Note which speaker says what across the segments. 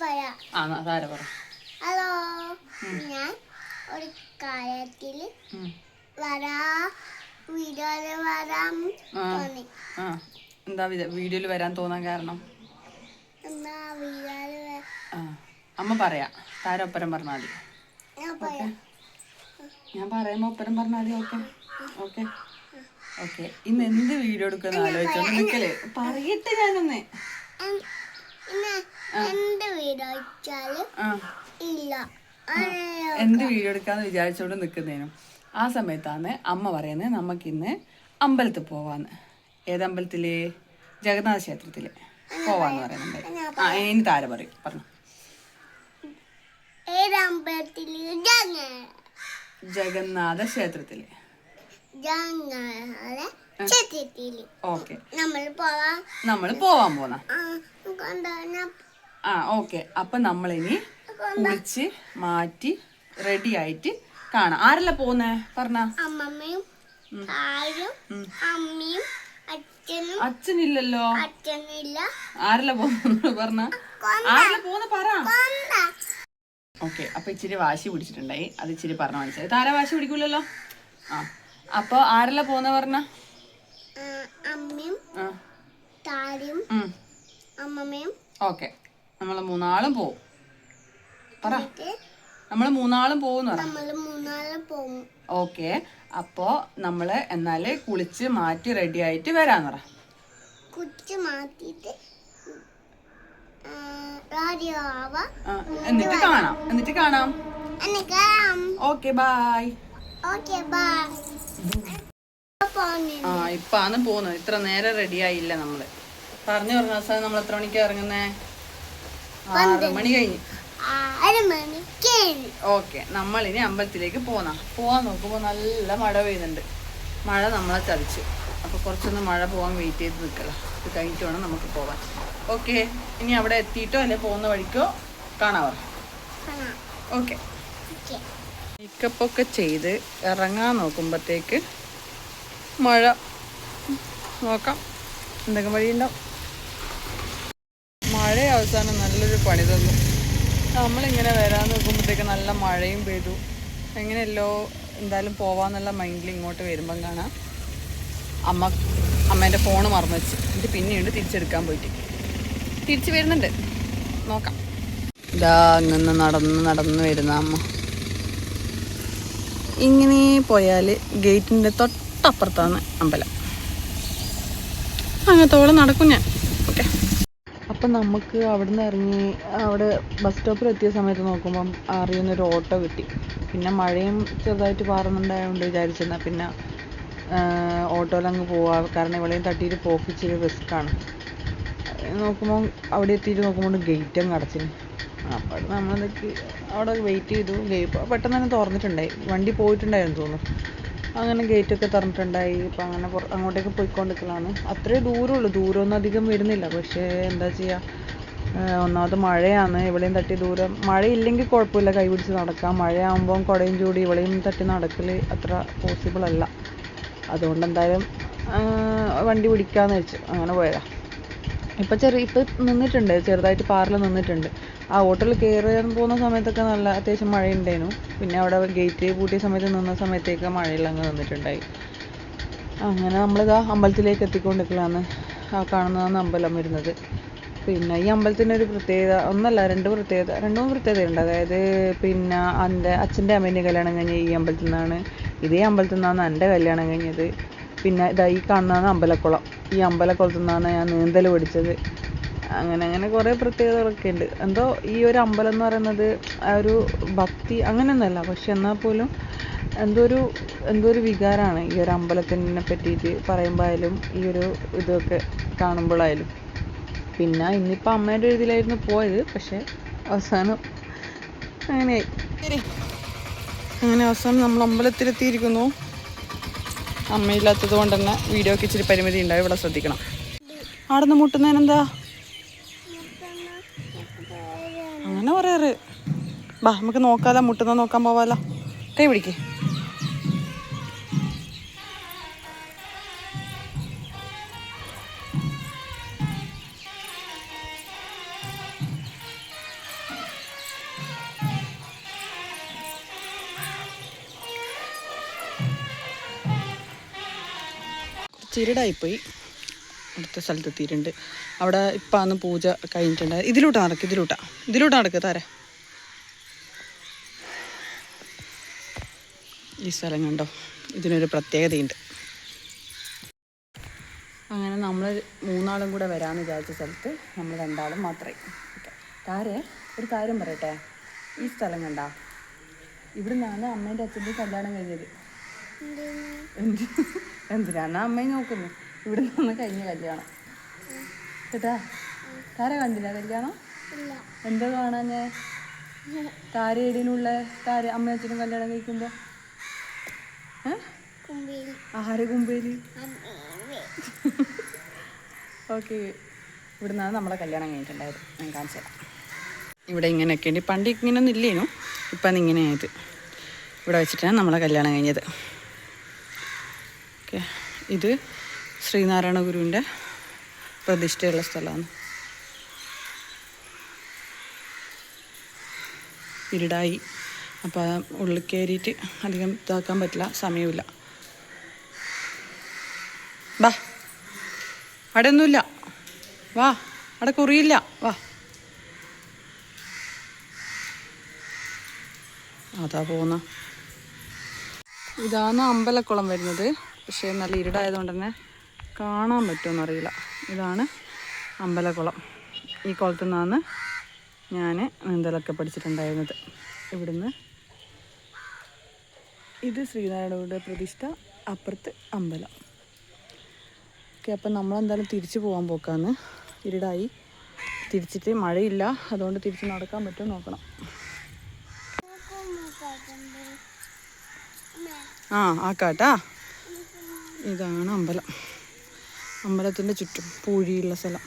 Speaker 1: താര പറ.
Speaker 2: ഹലോ, ഞാൻ ഒരു കാര്യത്തിൽ
Speaker 1: എന്താ വീഡിയോയിൽ വരാൻ തോന്നാൻ കാരണം? അമ്മ പറയാ, താര ഒപ്പരം പറഞ്ഞാൽ മതി. ഞാൻ പറയുമ്പോ ഒപ്പരം പറഞ്ഞാൽ മതി. Okay okay okay. ഇന്ന് എന്ത് വീഡിയോ എടുക്കുന്ന ആലോചിച്ചോണ്ട് നിക്കല്ലേ, പറയട്ടെ ഞാനൊന്ന്. എന്ത് വീഡിയോ എടുക്കാന്ന് വിചാരിച്ചോണ്ട് നിക്കുന്നേനും ആ സമയത്താണ് അമ്മ പറയുന്നത് നമുക്കിന്ന് അമ്പലത്തിൽ പോവാന്ന്. ഏതമ്പലത്തില്? ജഗന്നാഥ ക്ഷേത്രത്തില് പോവാന്ന് പറയുന്നുണ്ട്. ഇനി താര പറയും, പറഞ്ഞു. ജഗന്നാഥ ക്ഷേത്രത്തില്. ഓക്കെ, നമ്മള് പോവാൻ പോന്ന. ഓക്കെ. അപ്പൊ നമ്മളിനി കുളിച്ച് മാറ്റി റെഡി ആയിട്ട് കാണാം. ആരല്ല പോന്നേ പറഞ്ഞ?
Speaker 2: അമ്മമ്മയും അമ്മയും
Speaker 1: അച്ഛനില്ലല്ലോ.
Speaker 2: അച്ഛനില്ല.
Speaker 1: ആരല്ല പോന്ന പറഞ്ഞ? ആരല്ല പോന്ന പറ. ഓക്കെ. അപ്പൊ ഇച്ചിരി വാശി പിടിച്ചിട്ടുണ്ടായി, അത് ഇച്ചിരി പറഞ്ഞ മനസ്സിലായി. താര വാശി പിടിക്കൂലല്ലോ. അപ്പൊ ആരല്ല പോന്ന പറഞ്ഞ?
Speaker 2: അമ്മയും താരയും അമ്മമ്മയും.
Speaker 1: ഓക്കെ, നമ്മള് മൂന്നാളും പോവും. പറ, നമ്മള് മൂന്നാളും പോകും. ഓക്കെ. അപ്പോ നമ്മള് എന്നാല് കുളിച്ച് മാറ്റി റെഡി ആയിട്ട് വരാന്ന് പറ.
Speaker 2: കുളിച്ച് മാറ്റിട്ട്
Speaker 1: എന്നിട്ട് കാണാം. Okay bye. ഇപ്പാണ് പോകുന്നത്. ഇത്ര നേരം റെഡി ആയില്ല നമ്മള്. പറഞ്ഞു അവസാനം നമ്മൾ എത്ര മണിക്കാ ഇറങ്ങുന്നേ? 6 മണി കഴിഞ്ഞ്. ഓക്കെ, നമ്മളിനി അമ്പലത്തിലേക്ക് പോവാൻ നോക്കുമ്പോ നല്ല മഴ പെയ്യുന്നുണ്ട്. മഴ നമ്മളെ ചതിച്ചു. അപ്പൊ കുറച്ചൊന്ന് മഴ പോവാൻ വെയിറ്റ് ചെയ്ത് നിൽക്കല. ഇത് കഴിഞ്ഞിട്ട് വേണം നമുക്ക് പോവാൻ. ഓക്കെ, ഇനി അവിടെ എത്തിയിട്ടോ അല്ലെ പോകുന്ന വഴിക്കോ കാണാവോ? ഓക്കെ. മേക്കപ്പൊക്കെ ചെയ്ത് ഇറങ്ങാൻ നോക്കുമ്പോഴത്തേക്ക് മഴ. നോക്കാം എന്തെങ്കിലും വഴിയുണ്ടാവും. മഴ അവസാനം നല്ലൊരു പണി തന്നു. നമ്മളിങ്ങനെ വരാൻ നോക്കുമ്പോഴത്തേക്ക് നല്ല മഴയും പെയ്തു. എങ്ങനെയല്ലോ എന്തായാലും പോവാന്നുള്ള മൈൻഡിൽ ഇങ്ങോട്ട് വരുമ്പം കാണാം അമ്മേൻ്റെ ഫോണ് മറന്നു വെച്ച്. എന്നിട്ട് പിന്നീട് തിരിച്ചെടുക്കാൻ പോയിട്ട് തിരിച്ച് വരുന്നുണ്ട്. നോക്കാം. ഇതാ അങ്ങനെ നടന്ന് വരുന്ന അമ്മ. ഇങ്ങനെ പോയാൽ ഗേറ്റിൻ്റെ തൊട്ടപ്പുറത്താണ് അമ്പലം. അങ്ങനത്തോളം നടക്കും ഞാൻ. ഓക്കെ. അപ്പം നമുക്ക് അവിടുന്ന് ഇറങ്ങി അവിടെ ബസ് സ്റ്റോപ്പിൽ എത്തിയ സമയത്ത് നോക്കുമ്പം അറിയുന്നൊരു ഓട്ടോ കിട്ടി. പിന്നെ മഴയും ചെറുതായിട്ട് പാറുന്നുണ്ടായതുകൊണ്ട് വിചാരിച്ചെന്നാൽ പിന്നെ ഓട്ടോയിലങ്ങ് പോവാം. കാരണം ഇവളെയും തട്ടിയിട്ട് പോക്കിച്ചിരി റിസ്ക്കാണ്. നോക്കുമ്പോൾ അവിടെ എത്തിയിട്ട് നോക്കുമ്പോൾ ഗേറ്റ് അങ്ങ് അടച്ചിന്. അപ്പോൾ നമ്മളെന്തൊക്കെ അവിടെ വെയിറ്റ് ചെയ്തു. പെട്ടെന്ന് തന്നെ തുറന്നിട്ടുണ്ടായി. വണ്ടി പോയിട്ടുണ്ടായിരുന്നു തോന്നുന്നു. അങ്ങനെ ഗേറ്റൊക്കെ തുറന്നിട്ടുണ്ടായി. ഇപ്പം അങ്ങനെ അങ്ങോട്ടേക്ക് പോയിക്കൊണ്ടിരിക്കലാണ്. അത്രേ ദൂരമുള്ളൂ. ദൂരമൊന്നും അധികം വരുന്നില്ല. പക്ഷേ എന്താ ചെയ്യുക, ഒന്നാമത് മഴയാണ്. ഇവിടെയും തട്ടി ദൂരം മഴയില്ലെങ്കിൽ കുഴപ്പമില്ല, കൈ പിടിച്ച് നടക്കാം. മഴയാകുമ്പം കുടയും ചൂടി ഇവിടെയും തട്ടി നടക്കൽ അത്ര പോസിബിൾ അല്ല. അതുകൊണ്ട് എന്തായാലും വണ്ടി പിടിക്കാമെന്ന് വെച്ചു അങ്ങനെ പോയതാണ്. ഇപ്പം നിന്നിട്ടുണ്ട്, ചെറുതായിട്ട് പാറിൽ നിന്നിട്ടുണ്ട്. ആ ഹോട്ടലിൽ കയറാൻ പോകുന്ന സമയത്തൊക്കെ നല്ല അത്യാവശ്യം മഴയുണ്ടായിരുന്നു. പിന്നെ അവിടെ ഗേറ്റ് പൂട്ടിയ സമയത്ത് നിന്ന സമയത്തേക്ക് മഴയിലങ്ങ് നിന്നിട്ടുണ്ടായി. അങ്ങനെ നമ്മളിതാ അമ്പലത്തിലേക്ക് എത്തിക്കൊണ്ടിരിക്കലാണ്. കാണുന്നതാണ് അമ്പലം വരുന്നത്. പിന്നെ ഈ അമ്പലത്തിൻ്റെ ഒരു പ്രത്യേകത ഒന്നല്ല, രണ്ടും പ്രത്യേകതയുണ്ട്. അതായത് പിന്നെ എൻ്റെ അച്ഛൻ്റെ അമ്മേൻ്റെ കല്യാണം കഴിഞ്ഞ ഈ അമ്പലത്തിൽ നിന്നാണ്. ഇതേ അമ്പലത്തിൽ നിന്നാണ് എൻ്റെ കല്യാണം കഴിഞ്ഞത്. പിന്നെ ഇതാ ഈ കാണുന്നതാണ് അമ്പലക്കുളം. ഈ അമ്പലക്കുളത്തിൽ നിന്നാണ് ഞാൻ നീന്തൽ പഠിച്ചത്. അങ്ങനെ കുറേ പ്രത്യേകതകളൊക്കെ ഉണ്ട്. എന്തോ ഈ ഒരു അമ്പലം എന്ന് പറയുന്നത് ആ ഒരു ഭക്തി അങ്ങനെയൊന്നുമല്ല, പക്ഷെ എന്നാൽ പോലും എന്തോ ഒരു വികാരമാണ് ഈ ഒരു അമ്പലത്തിനെ പറ്റിയിട്ട് പറയുമ്പോഴായാലും ഈ ഒരു ഇതൊക്കെ കാണുമ്പോഴായാലും. പിന്നെ ഇന്നിപ്പോൾ അമ്മേൻ്റെ ഇതിലായിരുന്നു പോയത്, പക്ഷേ അവസാനം അങ്ങനെയായി. അങ്ങനെ അവസാനം നമ്മൾ അമ്പലത്തിലെത്തിയിരിക്കുന്നു. അമ്മയില്ലാത്തത് കൊണ്ട് തന്നെ വീഡിയോക്ക് ഇച്ചിരി പരിമിതി ഉണ്ടാവും. ഇവിടെ ശ്രദ്ധിക്കണം. അവിടെ നിന്ന് മുട്ടുന്നതിനെന്താ അങ്ങനെ പറയാറ്? ബാ നമുക്ക് നോക്കാലോ, മുട്ടുന്ന നോക്കാൻ പോവാലോ. കൈ പിടിക്കേ. ചിരടായിപ്പോയി. അടുത്ത സ്ഥലത്ത് എത്തിയിട്ടുണ്ട്. അവിടെ ഇപ്പം അന്ന് പൂജ കഴിഞ്ഞിട്ടുണ്ട്. ഇതിലൂട്ടാ നടക്ക് താര. ഈ സ്ഥലം കണ്ടോ, ഇതിനൊരു പ്രത്യേകതയുണ്ട്. അങ്ങനെ നമ്മൾ 3 ആളും കൂടെ വരാമെന്ന് വിചാരിച്ച സ്ഥലത്ത് നമ്മൾ 2 ആളും മാത്രമായി. ഓക്കെ, താരെ ഒരു കാര്യം പറയട്ടെ. ഈ സ്ഥലം കണ്ടാ, ഇവിടെ നിന്നാണ് അമ്മേൻ്റെ അച്ഛൻ്റെ കല്യാണം കഴിഞ്ഞത്. എന്തിനാണ് അമ്മയെ നോക്കുന്നത്? ഇവിടെ നിന്നാണ് കഴിഞ്ഞ കല്യാണം കേട്ടാ. താര കണ്ടില്ല കല്യാണം? എന്താ കാണാഞ്ഞേ? താര എടിയിലുള്ള താര അമ്മയും അച്ഛനും കല്യാണം കഴിക്കുമ്പോ ആര് കുമ്പേലി? ഓക്കെ, ഇവിടെ നിന്നാണ് നമ്മളെ കല്യാണം കഴിഞ്ഞിട്ടുണ്ടായത്. ഞാൻ കാണിച്ചു തരാം. ഇവിടെ ഇങ്ങനെയൊക്കെ ഉണ്ട്. പണ്ട് ഇങ്ങനെയൊന്നും ഇല്ലേനു, ഇപ്പം ഇങ്ങനെയായത്. ഇവിടെ വെച്ചിട്ടാണ് നമ്മളെ കല്യാണം കഴിഞ്ഞത്. ഓക്കെ, ഇത് ശ്രീനാരായണ ഗുരുവിൻ്റെ പ്രതിഷ്ഠയുള്ള സ്ഥലമാണ്. ഇരുടായി, അപ്പോൾ ഉള്ളിൽ കയറിയിട്ട് അധികം ഇതാക്കാൻ പറ്റില്ല, സമയമില്ല. വാ, അവിടെ ഒന്നുമില്ല, വാ, അവിടെ കുറിയില്ല, വാ. അതാ പോകുന്ന. ഇതാണ് അമ്പലക്കുളം വരുന്നത്. പക്ഷേ നല്ല ഇരുടായതുകൊണ്ട് തന്നെ കാണാൻ പറ്റുമെന്നറിയില്ല. ഇതാണ് അമ്പലക്കുളം. ഈ കുളത്തു നിന്നാണ് ഞാൻ നീന്തലൊക്കെ പഠിച്ചിട്ടുണ്ടായിരുന്നത്. ഇവിടുന്ന് ഇത് ശ്രീനാരായണയുടെ പ്രതിഷ്ഠ, അപ്പുറത്ത് അമ്പലം. ഓക്കെ, അപ്പം നമ്മളെന്തായാലും തിരിച്ചു പോകാൻ പോക്കാന്ന്. ഇരുടായി, തിരിച്ചിട്ട് മഴയില്ല, അതുകൊണ്ട് തിരിച്ച് നടക്കാൻ പറ്റുമോ നോക്കണം. ആക്കാട്ടാ. ഇതാണ് അമ്പലം. അമ്പലത്തിൻ്റെ ചുറ്റും പൂഴിയുള്ള സ്ഥലം.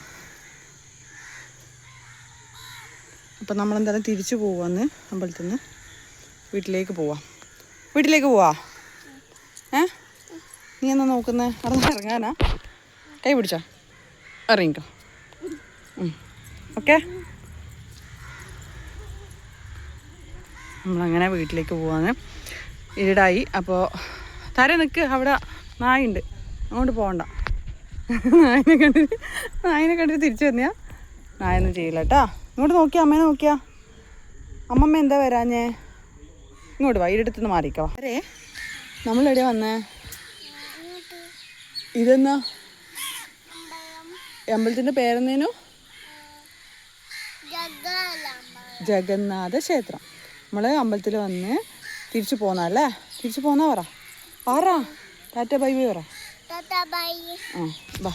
Speaker 1: അപ്പം നമ്മളെന്തായാലും തിരിച്ചു പോവാന്ന്. അമ്പലത്തിൽ നിന്ന് വീട്ടിലേക്ക് പോവാം. നീ എന്നാ നോക്കുന്നേ? അവിടെ ഇറങ്ങാനാ? കൈ പിടിച്ചോ, ഇറങ്ങിക്കോ. ഓക്കെ, നമ്മളങ്ങനെ വീട്ടിലേക്ക് പോവാന്ന്. ഇരുടായി. അപ്പോൾ താര നിൽക്ക്, അവിടെ നായുണ്ട്, അങ്ങോട്ട് പോകണ്ട. നായിനെ കണ്ടിട്ട് തിരിച്ചു വന്നെയാ. നായൊന്നും ചെയ്യില്ല കേട്ടാ. ഇങ്ങോട്ട് നോക്കിയാ, അമ്മേനെ നോക്കിയാ. അമ്മമ്മ എന്താ വരാഞ്ഞേ? ഇങ്ങോട്ട് വാ, ഇരുടത്തുനിന്ന് മാറിക്കോ. അരേ, നമ്മളെവിടെയാ വന്നേ? ഇതെന്നാ അമ്പലത്തിൻ്റെ പേരെന്നേനു? ജഗന്നാഥ ക്ഷേത്രം. നമ്മൾ അമ്പലത്തിൽ വന്ന് തിരിച്ചു പോന്നല്ലേ? തിരിച്ചു പോന്നാ പറ. ടാറ്റ ബൈ ബൈ പറ. ബാ.